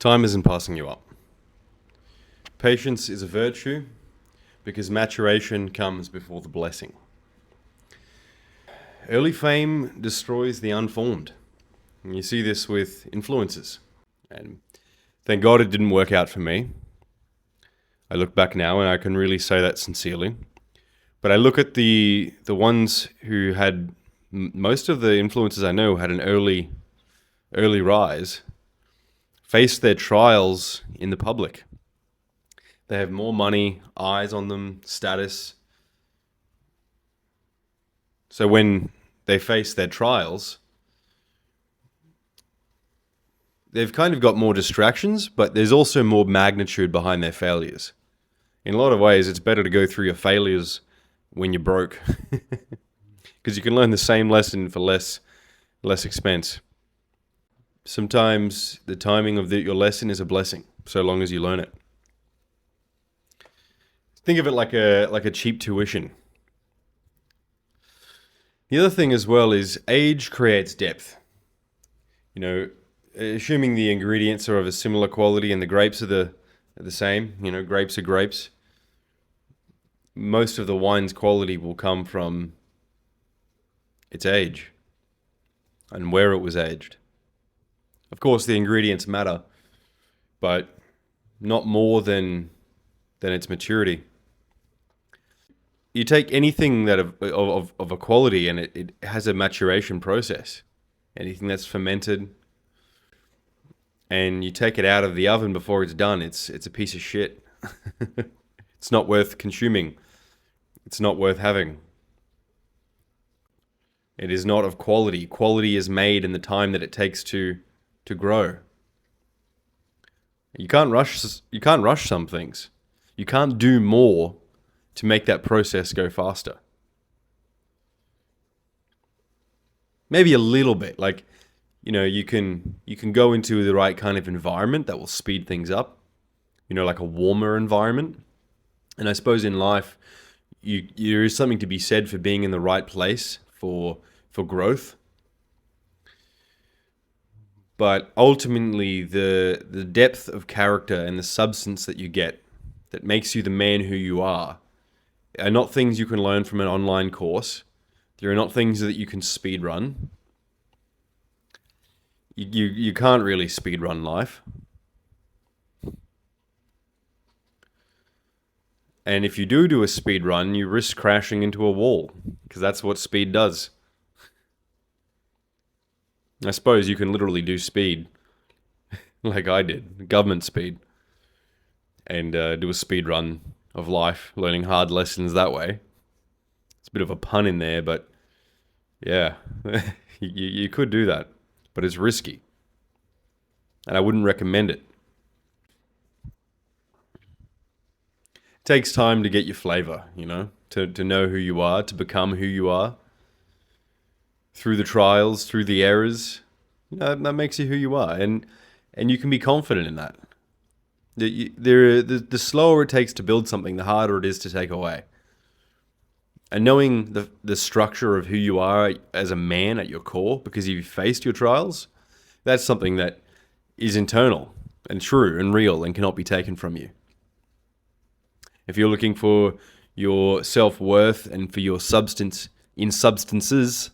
Time isn't passing you up. Patience is a virtue because maturation comes before the blessing. Early fame destroys the unformed. And you see this with influencers. And thank God it didn't work out for me. I look back now and I can really say that sincerely. But I look at the ones who had most of the influencers I know had an early rise, faced their trials in the public. They have more money, eyes on them, status. So when they face their trials, they've kind of got more distractions, but there's also more magnitude behind their failures. In a lot of ways, it's better to go through your failures when you're broke, because you can learn the same lesson for less expense. Sometimes the timing of your lesson is a blessing, so long as you learn it. Think of it like a cheap tuition. The other thing as well is age creates depth. You know, assuming the ingredients are of a similar quality and the grapes are the same, grapes are grapes. Most of the wine's quality will come from its age and where it was aged. Of course, the ingredients matter, but not more than its maturity. You take anything that of a quality and it has a maturation process. Anything that's fermented and you take it out of the oven before it's done, it's a piece of shit. It's not worth consuming. It's not worth having. It is not of quality. Quality is made in the time that it takes to grow. You can't rush some things. You can't do more to make that process go faster. Maybe a little bit, like, you can go into the right kind of environment that will speed things up, like a warmer environment. And I suppose in life, there is something to be said for being in the right place for growth. But ultimately, the depth of character and the substance that you get that makes you the man who you are not things you can learn from an online course. They are not things that you can speed run. You can't really speed run life. And if you do a speed run, you risk crashing into a wall, because that's what speed does. I suppose you can literally do speed, like I did, government speed, and do a speed run of life, learning hard lessons that way. It's a bit of a pun in there, but yeah, you could do that, but it's risky, and I wouldn't recommend it. It takes time to get your flavor, to know who you are, to become who you are. Through the trials, through the errors, that makes you who you are, and you can be confident in that. The slower it takes to build something, the harder it is to take away. And knowing the structure of who you are as a man at your core, because you've faced your trials, that's something that is internal and true and real and cannot be taken from you. If you're looking for your self-worth and for your substance in substances,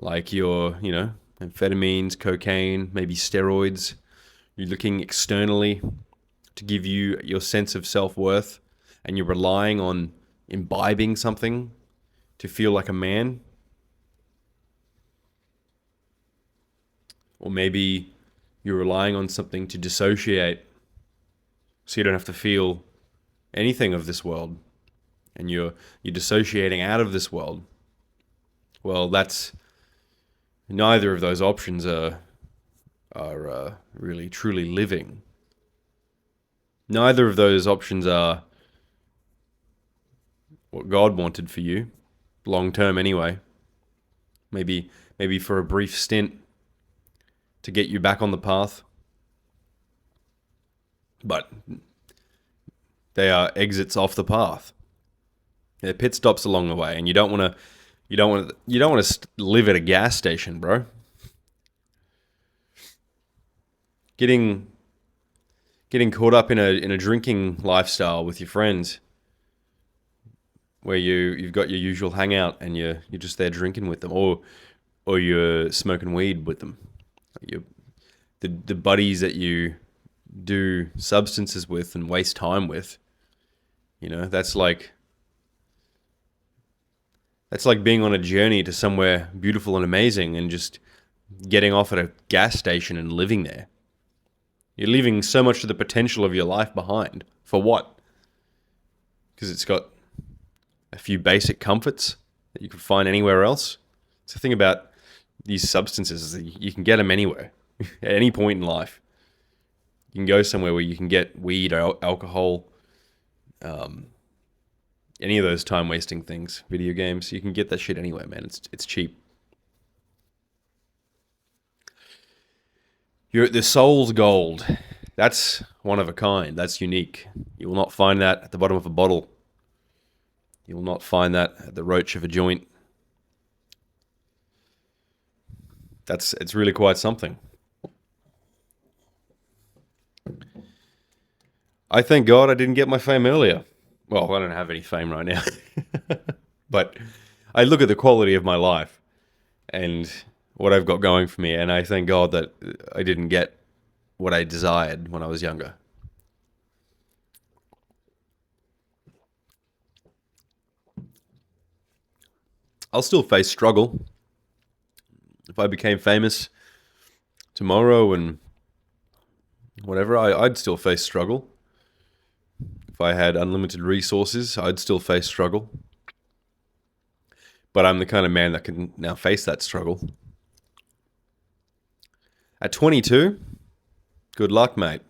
like your, amphetamines, cocaine, maybe steroids, you're looking externally to give you your sense of self-worth, and you're relying on imbibing something to feel like a man. Or maybe you're relying on something to dissociate so you don't have to feel anything of this world, and you're dissociating out of this world. Well, that's neither of those options are really truly living. Neither of those options are what God wanted for you, long term anyway. Maybe for a brief stint to get you back on the path, but they are exits off the path. They're pit stops along the way, and you don't want to live at a gas station, bro. getting caught up in a drinking lifestyle with your friends, where you've got your usual hangout and you're just there drinking with them, or you're smoking weed with them. You the buddies that you do substances with and waste time with. That's like being on a journey to somewhere beautiful and amazing and just getting off at a gas station and living there. You're leaving so much of the potential of your life behind. For what? Because it's got a few basic comforts that you can find anywhere else. It's the thing about these substances is that you can get them anywhere, at any point in life. You can go somewhere where you can get weed or alcohol, any of those time-wasting things, video games. You can get that shit anywhere, man. It's cheap. The soul's gold. That's one of a kind. That's unique. You will not find that at the bottom of a bottle. You will not find that at the roach of a joint. It's really quite something. I thank God I didn't get my fame earlier. Well, I don't have any fame right now. But I look at the quality of my life and what I've got going for me, and I thank God that I didn't get what I desired when I was younger. I'll still face struggle. If I became famous tomorrow and whatever, I'd still face struggle. If I had unlimited resources, I'd still face struggle. But I'm the kind of man that can now face that struggle. At 22, good luck, mate.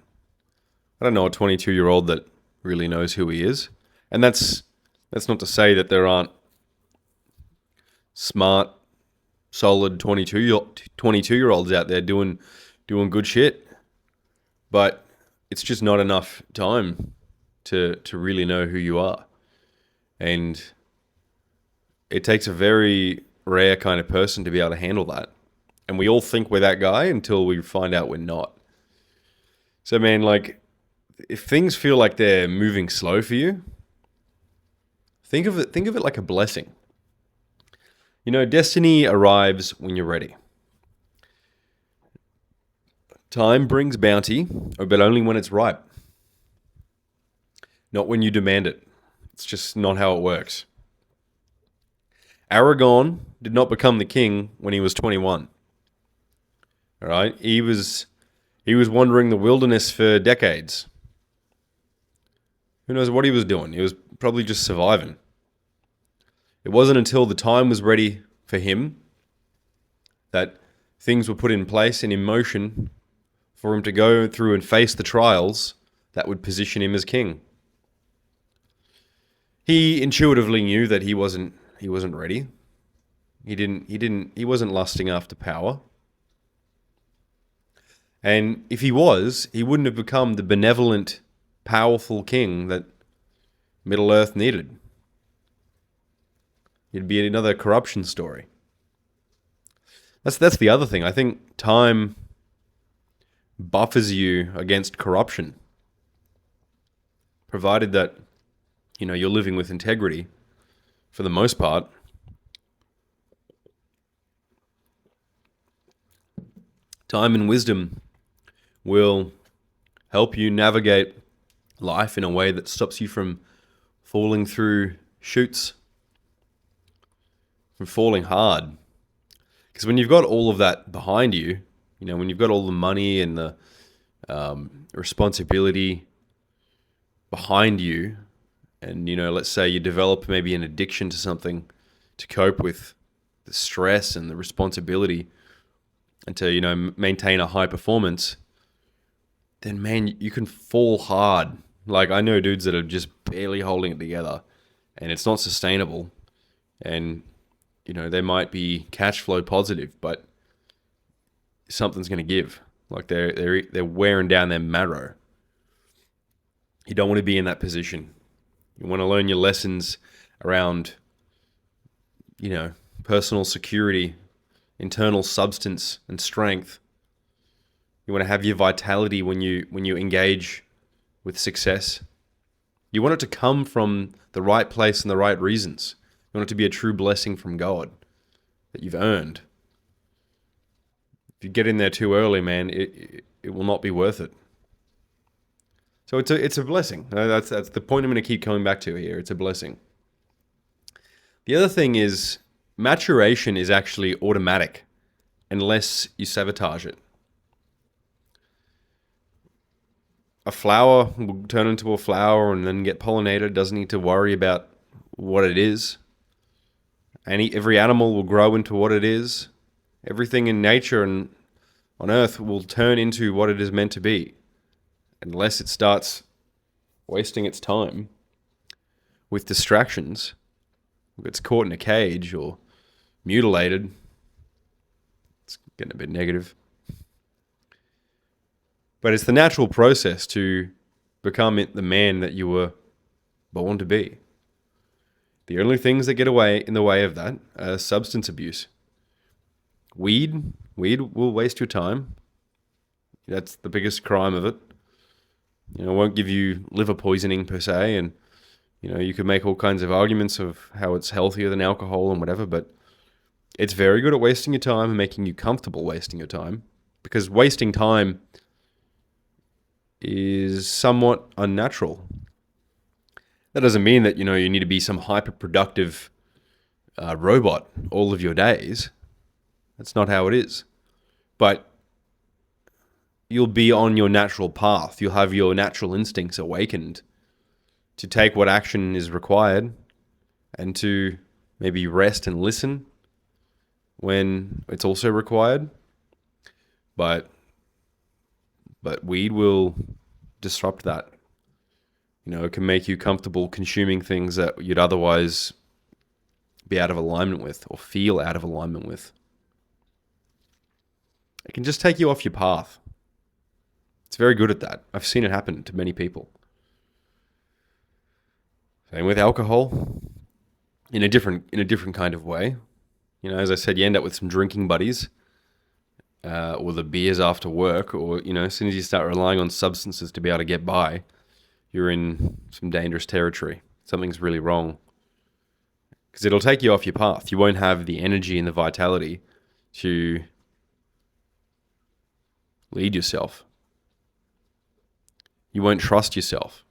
I don't know a 22-year-old that really knows who he is. And that's not to say that there aren't smart, solid 22-year-olds out there doing good shit. But it's just not enough time to really know who you are. And it takes a very rare kind of person to be able to handle that. And we all think we're that guy until we find out we're not. So, man, like, if things feel like they're moving slow for you, think of it like a blessing. Destiny arrives when you're ready. Time brings bounty, but only when it's ripe. Not when you demand it. It's just not how it works. Aragorn did not become the king when he was 21. All right? He was wandering the wilderness for decades. Who knows what he was doing? He was probably just surviving. It wasn't until the time was ready for him that things were put in place and in motion for him to go through and face the trials that would position him as king. He intuitively knew that he wasn't ready. He wasn't lusting after power. And if he was, he wouldn't have become the benevolent, powerful king that Middle-earth needed. It'd be another corruption story. That's the other thing. I think time buffers you against corruption, provided that you're living with integrity for the most part. Time and wisdom will help you navigate life in a way that stops you from falling through chutes, from falling hard. Because when you've got all of that behind you, when you've got all the money and the responsibility behind you, and, let's say you develop maybe an addiction to something to cope with the stress and the responsibility and to, maintain a high performance, then, man, you can fall hard. Like, I know dudes that are just barely holding it together and it's not sustainable. And, they might be cash flow positive, but something's going to give. Like, they're wearing down their marrow. You don't want to be in that position. You want to learn your lessons around, personal security, internal substance and strength You want to have your vitality when you engage with success. You want it to come from the right place and the right reasons. You want it to be a true blessing from God that you've earned. If you get in there too early, man, it will not be worth it. So it's a blessing. That's the point I'm going to keep coming back to here. It's a blessing. The other thing is maturation is actually automatic unless you sabotage it. A flower will turn into a flower and then get pollinated. Doesn't need to worry about what it is. Every animal will grow into what it is. Everything in nature and on earth will turn into what it is meant to be, unless it starts wasting its time with distractions, gets caught in a cage or mutilated. It's getting a bit negative. But it's the natural process to become the man that you were born to be. The only things that get in the way of that are substance abuse. Weed will waste your time. That's the biggest crime of it. It won't give you liver poisoning per se, and you could make all kinds of arguments of how it's healthier than alcohol and whatever, but it's very good at wasting your time and making you comfortable wasting your time, because wasting time is somewhat unnatural. That doesn't mean that you need to be some hyper-productive robot all of your days. That's not how it is. But you'll be on your natural path. You'll have your natural instincts awakened to take what action is required and to maybe rest and listen when it's also required. But weed will disrupt that. It can make you comfortable consuming things that you'd otherwise be out of alignment with or feel out of alignment with. It can just take you off your path. It's very good at that. I've seen it happen to many people. Same with alcohol, in a different kind of way. As I said, you end up with some drinking buddies, or the beers after work, or as soon as you start relying on substances to be able to get by, you're in some dangerous territory. Something's really wrong. Because it'll take you off your path. You won't have the energy and the vitality to lead yourself. You won't trust yourself.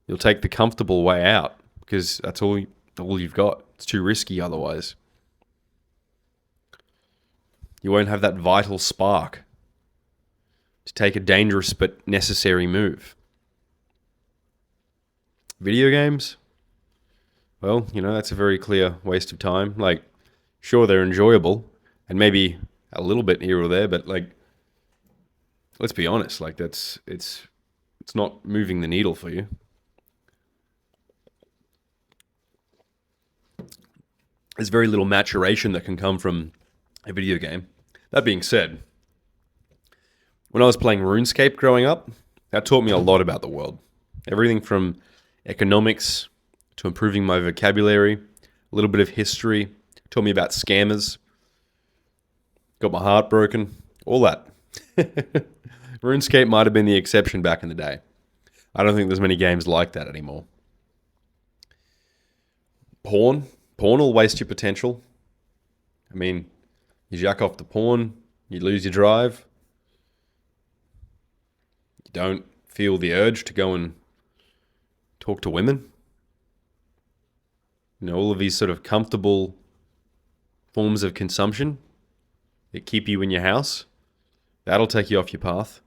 You'll take the comfortable way out because that's all you've got. It's too risky otherwise. You won't have that vital spark to take a dangerous but necessary move. Video games? Well, that's a very clear waste of time. Sure, they're enjoyable and maybe a little bit here or there, but let's be honest, it's not moving the needle for you. There's very little maturation that can come from a video game. That being said, when I was playing RuneScape growing up, that taught me a lot about the world. Everything from economics to improving my vocabulary, a little bit of history, taught me about scammers, got my heart broken, all that. RuneScape might have been the exception back in the day. I don't think there's many games like that anymore. Porn will waste your potential. You jack off the porn, you lose your drive. You don't feel the urge to go and talk to women. All of these sort of comfortable forms of consumption that keep you in your house, that'll take you off your path.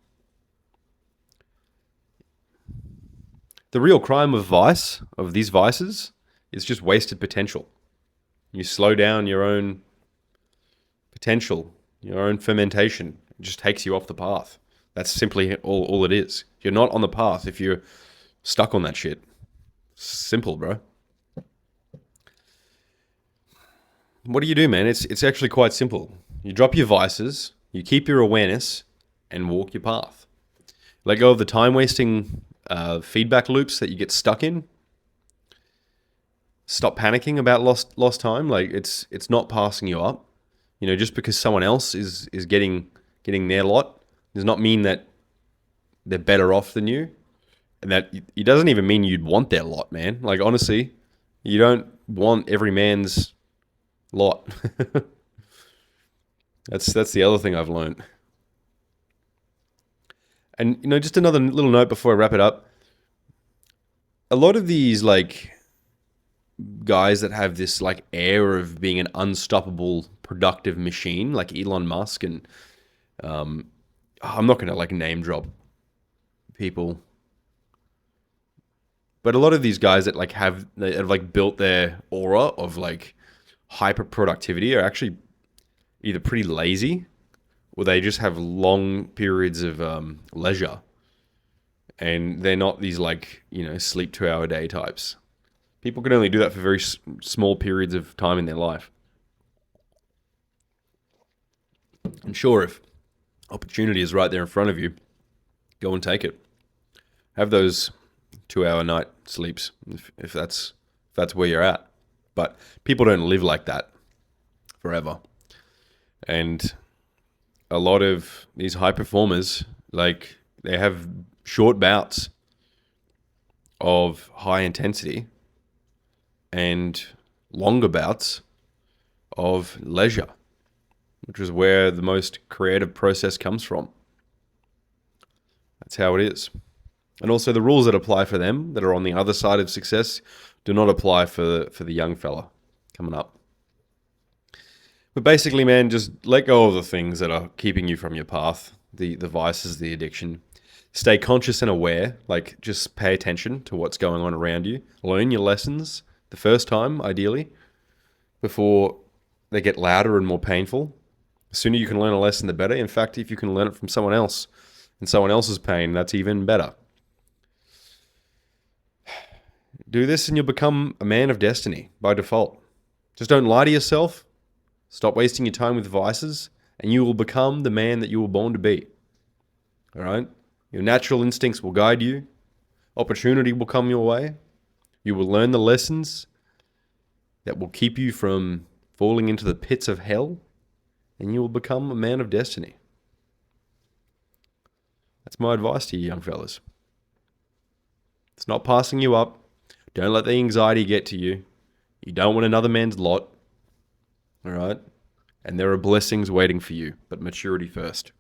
The real crime of these vices, is just wasted potential. You slow down your own potential, your own fermentation. It just takes you off the path. That's simply all it is. You're not on the path if you're stuck on that shit. Simple, bro. What do you do, man? It's actually quite simple. You drop your vices, you keep your awareness, and walk your path. Let go of the time-wasting feedback loops that you get stuck in. Stop panicking about lost time. It's not passing you up. Just because someone else is getting their lot does not mean that they're better off than you. And that it doesn't even mean you'd want their lot, man. Like, honestly, you don't want every man's lot. That's the other thing I've learned. And, just another little note before I wrap it up. A lot of these, like, guys that have this, like, air of being an unstoppable, productive machine, like Elon Musk and, I'm not going to, like, name drop people, but a lot of these guys that, like, have like, built their aura of, like, hyper productivity are actually either pretty lazy or they just have long periods of leisure, and they're not these, like, sleep 2 hour day types. People can only do that for very small periods of time in their life. And sure, if opportunity is right there in front of you, go and take it. Have those 2 hour night sleeps if that's where you're at. But people don't live like that forever. And a lot of these high performers, like, they have short bouts of high intensity and longer bouts of leisure, which is where the most creative process comes from. That's how it is. And also the rules that apply for them that are on the other side of success do not apply for the young fella coming up. But basically, man, just let go of the things that are keeping you from your path, the vices, the addiction. Stay conscious and aware, like, just pay attention to what's going on around you. Learn your lessons the first time, ideally, before they get louder and more painful. The sooner you can learn a lesson, the better. In fact, if you can learn it from someone else and someone else's pain, that's even better. Do this and you'll become a man of destiny by default. Just don't lie to yourself. Stop wasting your time with vices, and you will become the man that you were born to be. All right? Your natural instincts will guide you. Opportunity will come your way. You will learn the lessons that will keep you from falling into the pits of hell, and you will become a man of destiny. That's my advice to you, young fellas. It's not passing you up. Don't let the anxiety get to you. You don't want another man's lot. All right? And there are blessings waiting for you, but maturity first.